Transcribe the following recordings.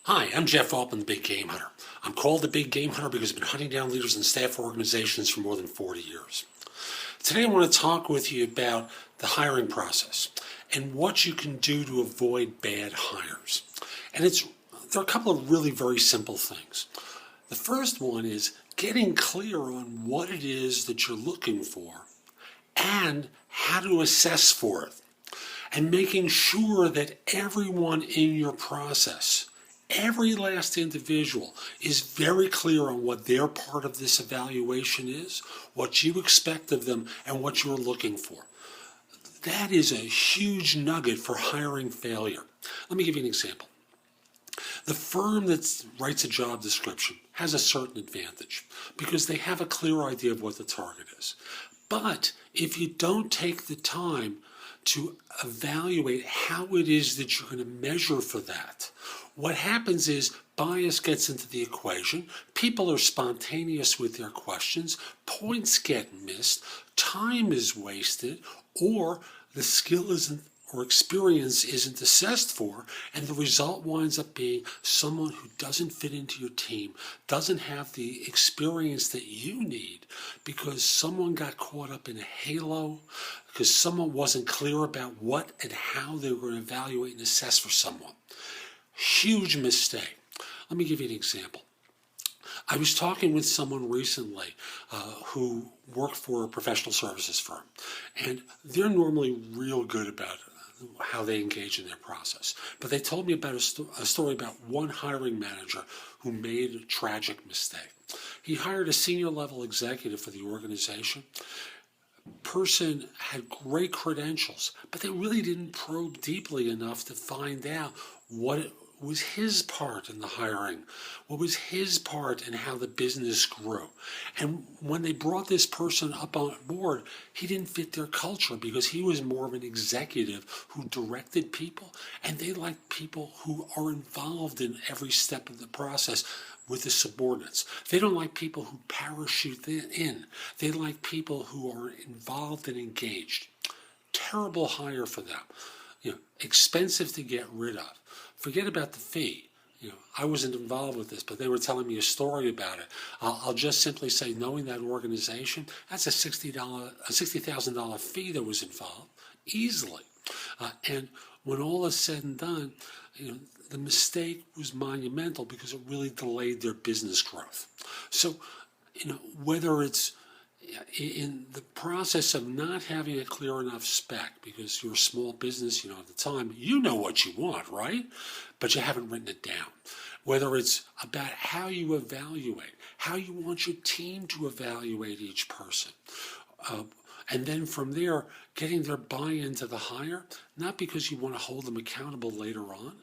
Hi, I'm Jeff Altman, the Big Game Hunter. I'm called the Big Game Hunter because I've been hunting down leaders and staff organizations for more than 40 years. Today I want to talk with you about the hiring process and what you can do to avoid bad hires. And there are a couple of really very simple things. The first one is getting clear on what it is that you're looking for and how to assess for it. And making sure that everyone in your process, every last individual, is very clear on what their part of this evaluation is, what you expect of them, and what you're looking for. That is a huge nugget for hiring failure. Let me give you an example. The firm that writes a job description has a certain advantage because they have a clear idea of what the target is. But if you don't take the time to evaluate how it is that you're going to measure for that, what happens is bias gets into the equation, people are spontaneous with their questions, points get missed, time is wasted, or the skill isn't or experience isn't assessed for, and the result winds up being someone who doesn't fit into your team, doesn't have the experience that you need because someone got caught up in a halo, because someone wasn't clear about what and how they were going to evaluate and assess for someone. Huge mistake. Let me give you an example. I was talking with someone recently who worked for a professional services firm, and they're normally real good about how they engage in their process. But they told me about a story about one hiring manager who made a tragic mistake. He hired a senior level executive for the organization. Person had great credentials, but they really didn't probe deeply enough to find out what was his part in the hiring, what was his part in how the business grew. And when they brought this person up on board, he didn't fit their culture because he was more of an executive who directed people, and they like people who are involved in every step of the process with the subordinates. They don't like people who parachute in. They like people who are involved and engaged. Terrible hire for them. Expensive to get rid of. Forget about the fee. I wasn't involved with this, but they were telling me a story about it. I'll just simply say, knowing that organization, that's a $60,000 fee that was involved, easily. And when all is said and done, the mistake was monumental because it really delayed their business growth. So, whether it's in the process of not having a clear enough spec because you're a small business, at the time, you know what you want, right? But you haven't written it down. Whether it's about how you evaluate, how you want your team to evaluate each person. And then from there, getting their buy-in to the hire, not because you want to hold them accountable later on,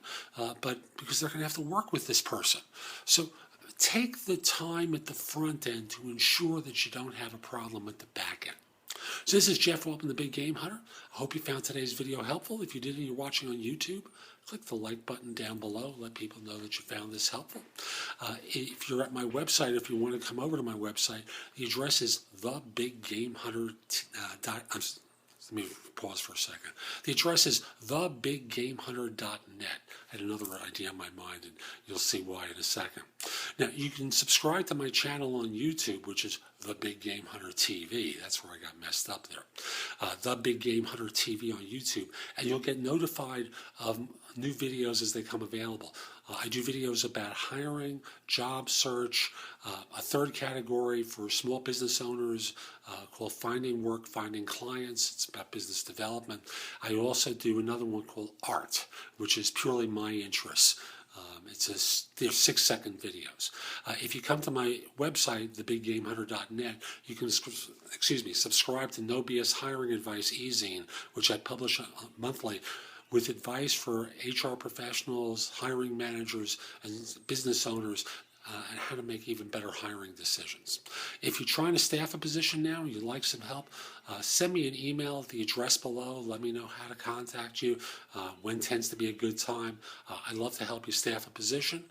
but because they're going to have to work with this person. So take the time at the front end to ensure that you don't have a problem at the back end. So this is Jeff Altman, the Big Game Hunter. I hope you found today's video helpful. If you did and you're watching on YouTube, click the like button down below. Let people know that you found this helpful. If you're at my website, if you want to come over to my website, the address is thebiggamehunter.net. Let me pause for a second. The address is thebiggamehunter.net. I had another idea in my mind, and you'll see why in a second. Now, you can subscribe to my channel on YouTube, which is The Big Game Hunter TV. That's where I got messed up there. The Big Game Hunter TV on YouTube, and you'll get notified of new videos as they come available. I do videos about hiring, job search, a third category for small business owners called Finding Work, Finding Clients. It's about business development. I also do another one called Art, which is purely my interests. They're 6-second videos. If you come to my website, thebiggamehunter.net, you can subscribe to No BS Hiring Advice e-zine, which I publish monthly, with advice for HR professionals, hiring managers, and business owners and how to make even better hiring decisions. If you're trying to staff a position now and you'd like some help, send me an email at the address below. Let me know how to contact you, when tends to be a good time. I'd love to help you staff a position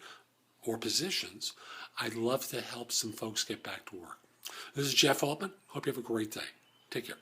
or positions. I'd love to help some folks get back to work. This is Jeff Altman. Hope you have a great day. Take care.